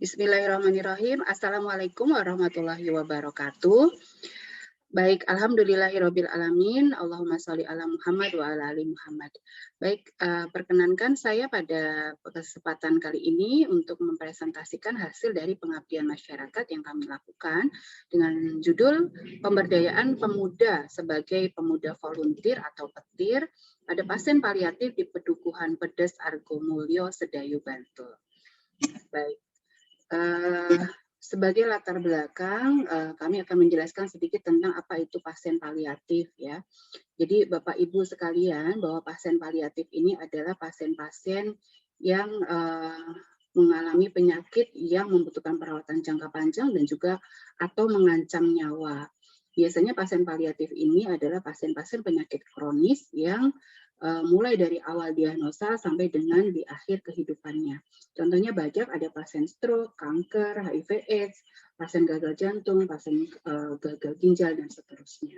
Bismillahirrahmanirrahim. Assalamualaikum warahmatullahi wabarakatuh. Baik, alhamdulillahirabbil alamin. Allahumma sholli ala Muhammad wa ala ali Muhammad. Baik, perkenankan saya pada kesempatan kali ini untuk mempresentasikan hasil dari pengabdian masyarakat yang kami lakukan dengan judul Pemberdayaan Pemuda sebagai Pemuda Volunteer atau Petir pada pasien paliatif di Pedukuhan Pedes Argomulyo, Sedayu, Bantul. Baik. Sebagai latar belakang, kami akan menjelaskan sedikit tentang apa itu pasien paliatif ya. Jadi Bapak Ibu sekalian, bahwa pasien paliatif ini adalah pasien-pasien yang mengalami penyakit yang membutuhkan perawatan jangka panjang dan juga atau mengancam nyawa. Biasanya pasien paliatif ini adalah pasien-pasien penyakit kronis yang mulai dari awal diagnosa sampai dengan di akhir kehidupannya. Contohnya banyak ada pasien stroke, kanker, HIV/AIDS, pasien gagal jantung, pasien gagal ginjal, dan seterusnya.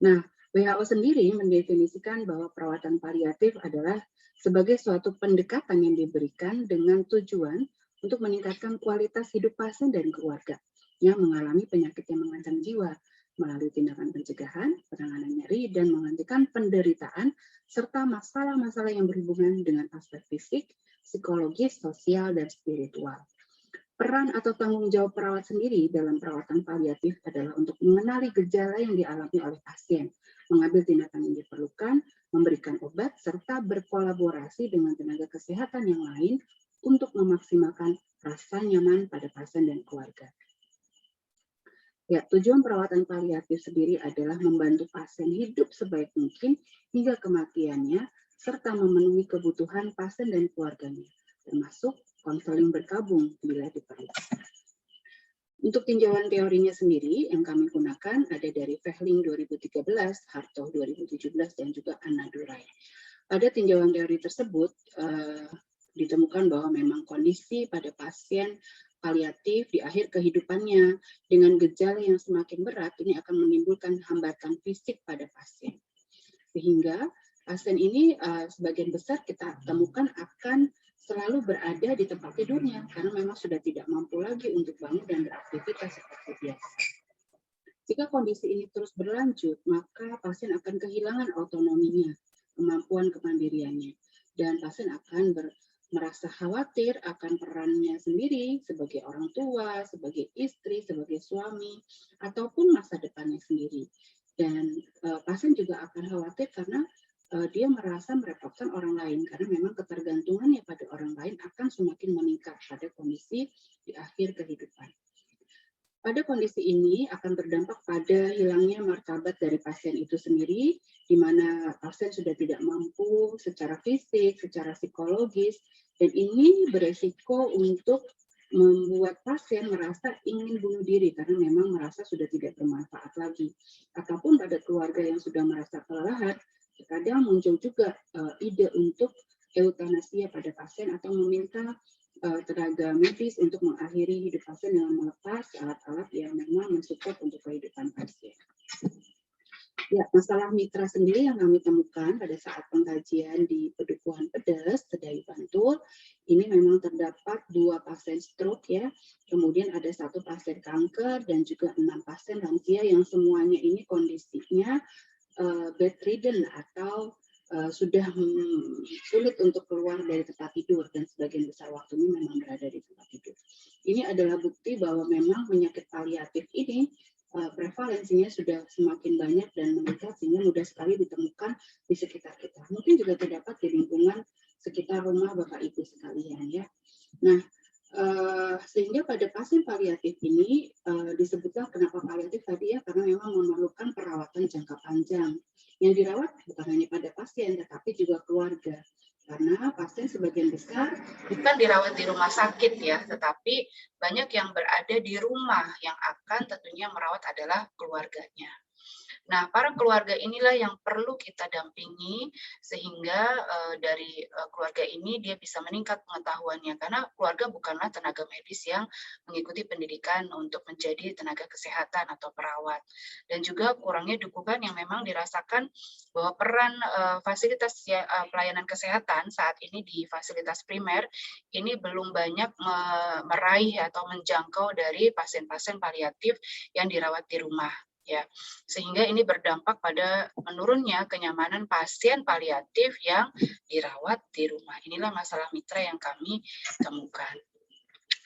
Nah, WHO sendiri mendefinisikan bahwa perawatan paliatif adalah sebagai suatu pendekatan yang diberikan dengan tujuan untuk meningkatkan kualitas hidup pasien dan keluarga yang mengalami penyakit yang mengancam jiwa melalui tindakan pencegahan, penanganan nyeri, dan menghentikan penderitaan, serta masalah-masalah yang berhubungan dengan aspek fisik, psikologis, sosial, dan spiritual. Peran atau tanggung jawab perawat sendiri dalam perawatan paliatif adalah untuk mengenali gejala yang dialami oleh pasien, mengambil tindakan yang diperlukan, memberikan obat, serta berkolaborasi dengan tenaga kesehatan yang lain untuk memaksimalkan rasa nyaman pada pasien dan keluarga. Ya, tujuan perawatan paliatif sendiri adalah membantu pasien hidup sebaik mungkin hingga kematiannya, serta memenuhi kebutuhan pasien dan keluarganya, termasuk konseling berkabung bila diperlukan. Untuk tinjauan teorinya sendiri yang kami gunakan ada dari Vehling 2013, Hartog 2017, dan juga Anna Durai. Pada tinjauan teori tersebut ditemukan bahwa memang kondisi pada pasien paliatif di akhir kehidupannya dengan gejala yang semakin berat ini akan menimbulkan hambatan fisik pada pasien. Sehingga pasien ini sebagian besar kita temukan akan selalu berada di tempat tidurnya karena memang sudah tidak mampu lagi untuk bangun dan beraktivitas seperti biasa. Jika kondisi ini terus berlanjut, maka pasien akan kehilangan autonominya, kemampuan kemandiriannya, dan pasien akan merasa khawatir akan perannya sendiri sebagai orang tua, sebagai istri, sebagai suami, ataupun masa depannya sendiri. Dan pasien juga akan khawatir karena dia merasa merepotkan orang lain, karena memang ketergantungannya pada orang lain akan semakin meningkat pada kondisi di akhir kehidupan. Pada kondisi ini akan berdampak pada hilangnya martabat dari pasien itu sendiri, di mana pasien sudah tidak mampu secara fisik, secara psikologis, dan ini beresiko untuk membuat pasien merasa ingin bunuh diri karena memang merasa sudah tidak bermanfaat lagi. Ataupun pada keluarga yang sudah merasa kelelahan, kadang muncul juga ide untuk eutanasia pada pasien atau meminta tenaga medis untuk mengakhiri hidup pasien dengan melepas alat-alat yang memang mensupport untuk kehidupan pasien. Ya, masalah mitra sendiri yang kami temukan pada saat pengkajian di Pedukuhan Pedes, Sedayu, Bantul, ini memang terdapat 2 pasien stroke ya, kemudian ada 1 pasien kanker dan juga 6 pasien lansia yang semuanya ini kondisinya bedridden atau sudah sulit untuk keluar dari tempat tidur dan sebagian besar waktunya memang berada di tempat tidur. Ini adalah bukti bahwa memang penyakit paliatif ini prevalensinya sudah semakin banyak dan meningkat sehingga mudah sekali ditemukan di sekitar kita. Mungkin juga terdapat di lingkungan sekitar rumah Bapak Ibu sekalian ya. Nah, sehingga pada pasien paliatif ini disebutkan kenapa paliatif tadi ya, karena memang memerlukan perawatan jangka panjang. Yang dirawat bukan hanya pada pasien, tetapi juga keluarga. Karena pasien sebagian besar bukan dirawat di rumah sakit ya, tetapi banyak yang berada di rumah yang akan tentunya merawat adalah keluarganya. Nah, para keluarga inilah yang perlu kita dampingi sehingga dari keluarga ini dia bisa meningkat pengetahuannya, karena keluarga bukanlah tenaga medis yang mengikuti pendidikan untuk menjadi tenaga kesehatan atau perawat. Dan juga kurangnya dukungan yang memang dirasakan bahwa peran fasilitas pelayanan kesehatan saat ini di fasilitas primer ini belum banyak meraih atau menjangkau dari pasien-pasien paliatif yang dirawat di rumah, ya. Sehingga ini berdampak pada menurunnya kenyamanan pasien paliatif yang dirawat di rumah. Inilah masalah mitra yang kami temukan.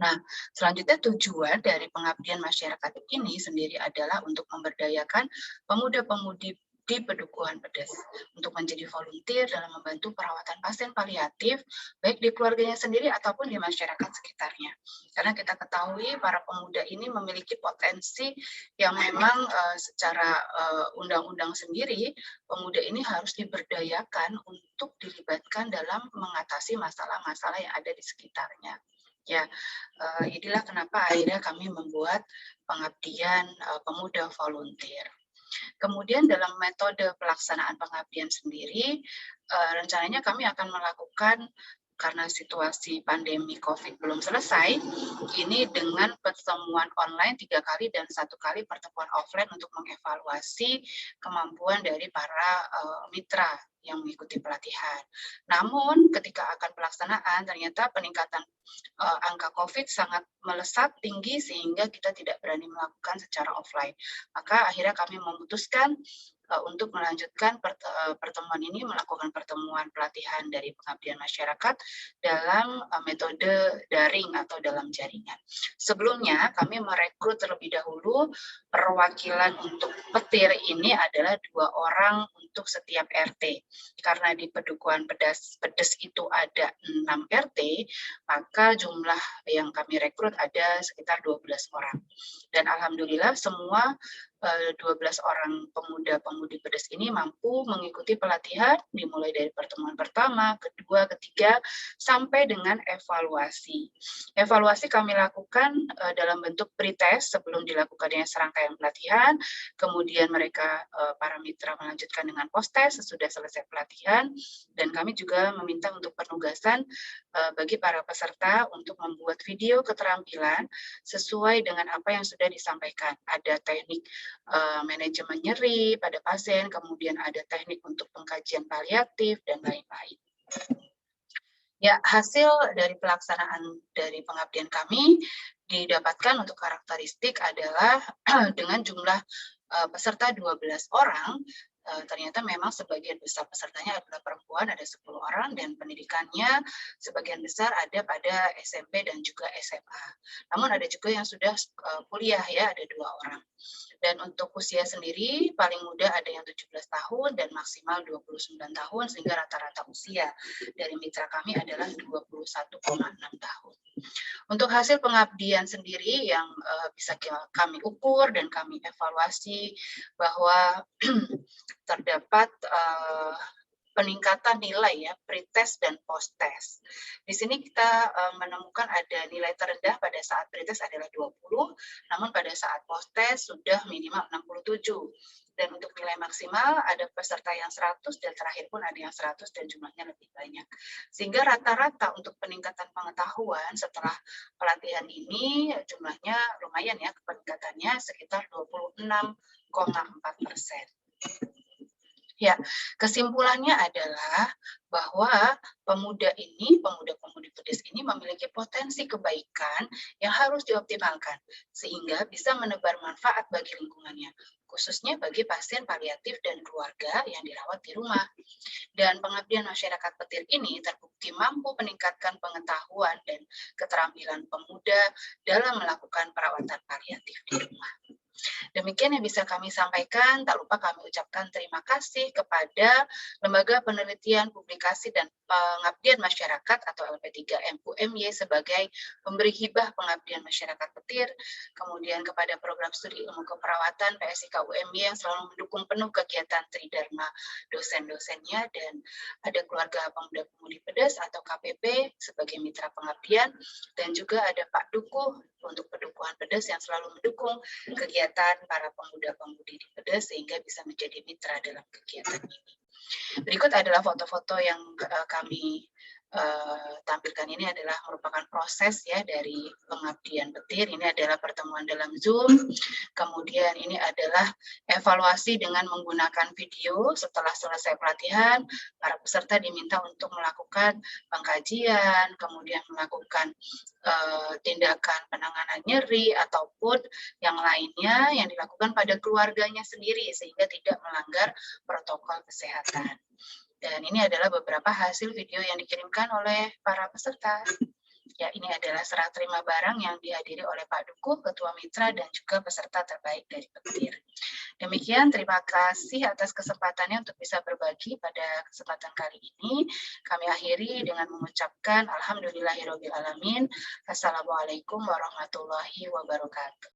Nah, selanjutnya tujuan dari pengabdian masyarakat ini sendiri adalah untuk memberdayakan pemuda-pemudi di Pedukuhan Pedes untuk menjadi volunteer dalam membantu perawatan pasien paliatif baik di keluarganya sendiri ataupun di masyarakat sekitarnya. Karena kita ketahui para pemuda ini memiliki potensi yang memang secara undang-undang sendiri pemuda ini harus diberdayakan untuk dilibatkan dalam mengatasi masalah-masalah yang ada di sekitarnya. Ya, inilah kenapa akhirnya kami membuat pengabdian pemuda volunteer. Kemudian dalam metode pelaksanaan pengabdian sendiri, rencananya kami akan melakukan karena situasi pandemi COVID belum selesai, ini dengan pertemuan online 3 kali dan 1 kali pertemuan offline untuk mengevaluasi kemampuan dari para mitra yang mengikuti pelatihan. Namun ketika akan pelaksanaan ternyata peningkatan angka COVID sangat melesat tinggi sehingga kita tidak berani melakukan secara offline. Maka akhirnya kami memutuskan untuk melanjutkan pertemuan ini, melakukan pertemuan pelatihan dari pengabdian masyarakat dalam metode daring atau dalam jaringan. Sebelumnya kami merekrut terlebih dahulu perwakilan untuk petir ini adalah 2 orang untuk setiap RT. Karena di Pedukuhan Pedes itu ada 6 RT, maka jumlah yang kami rekrut ada sekitar 12 orang. Dan alhamdulillah semua 12 orang pemuda-pemudi Pedes ini mampu mengikuti pelatihan dimulai dari pertemuan pertama, kedua, ketiga, sampai dengan evaluasi. Evaluasi kami lakukan dalam bentuk pretest sebelum dilakukannya serangkaian pelatihan, kemudian mereka para mitra melanjutkan dengan post-test sesudah selesai pelatihan, dan kami juga meminta untuk penugasan bagi para peserta untuk membuat video keterampilan sesuai dengan apa yang sudah disampaikan. Ada teknik manajemen nyeri pada pasien, kemudian ada teknik untuk pengkajian paliatif, dan lain-lain. Ya, hasil dari pelaksanaan dari pengabdian kami didapatkan untuk karakteristik adalah dengan jumlah peserta 12 orang, ternyata memang sebagian besar pesertanya adalah perempuan, ada 10 orang, dan pendidikannya sebagian besar ada pada SMP dan juga SMA. Namun ada juga yang sudah kuliah ya, ada 2 orang. Dan untuk usia sendiri, paling muda ada yang 17 tahun dan maksimal 29 tahun, sehingga rata-rata usia dari mitra kami adalah 21,6 tahun. Untuk hasil pengabdian sendiri yang bisa kami ukur dan kami evaluasi bahwa terdapat peningkatan nilai ya, pretest dan post-test. Di sini kita menemukan ada nilai terendah pada saat pretest adalah 20, namun pada saat post-test sudah minimal 67. Dan untuk nilai maksimal ada peserta yang 100 dan terakhir pun ada yang 100 dan jumlahnya lebih banyak. Sehingga rata-rata untuk peningkatan pengetahuan setelah pelatihan ini jumlahnya lumayan ya, peningkatannya sekitar 26,4%. Ya, kesimpulannya adalah bahwa pemuda-pemudi Pedes ini memiliki potensi kebaikan yang harus dioptimalkan, sehingga bisa menebar manfaat bagi lingkungannya, khususnya bagi pasien paliatif dan keluarga yang dirawat di rumah. Dan pengabdian masyarakat Petir ini terbukti mampu meningkatkan pengetahuan dan keterampilan pemuda dalam melakukan perawatan paliatif di rumah. Demikian yang bisa kami sampaikan. Tak lupa kami ucapkan terima kasih kepada Lembaga Penelitian, Publikasi, dan Pengabdian Masyarakat atau LP3M-UMY sebagai pemberi hibah pengabdian masyarakat Petir, kemudian kepada Program Studi Ilmu Keperawatan PSIK UMY yang selalu mendukung penuh kegiatan Tridharma dosen-dosennya, dan ada keluarga pemuda-pemudi Pedes atau KPP sebagai mitra pengabdian, dan juga ada Pak Dukuh untuk Pedukuh Padukuhan Pedes yang selalu mendukung kegiatan para pemuda-pemudi di Pedes sehingga bisa menjadi mitra dalam kegiatan ini. Berikut adalah foto-foto yang kami tampilkan. Ini adalah merupakan proses ya dari pengabdian petir. Ini adalah pertemuan dalam Zoom. Kemudian ini adalah evaluasi dengan menggunakan video. Setelah selesai pelatihan, para peserta diminta untuk melakukan pengkajian, kemudian melakukan tindakan penanganan nyeri ataupun yang lainnya yang dilakukan pada keluarganya sendiri sehingga tidak melanggar protokol kesehatan. Dan ini adalah beberapa hasil video yang dikirimkan oleh para peserta. Ya, ini adalah serah terima barang yang dihadiri oleh Pak Dukuh, Ketua Mitra, dan juga peserta terbaik dari Petir. Demikian, terima kasih atas kesempatannya untuk bisa berbagi pada kesempatan kali ini. Kami akhiri dengan mengucapkan Alhamdulillahirrahmanirrahim. Assalamualaikum warahmatullahi wabarakatuh.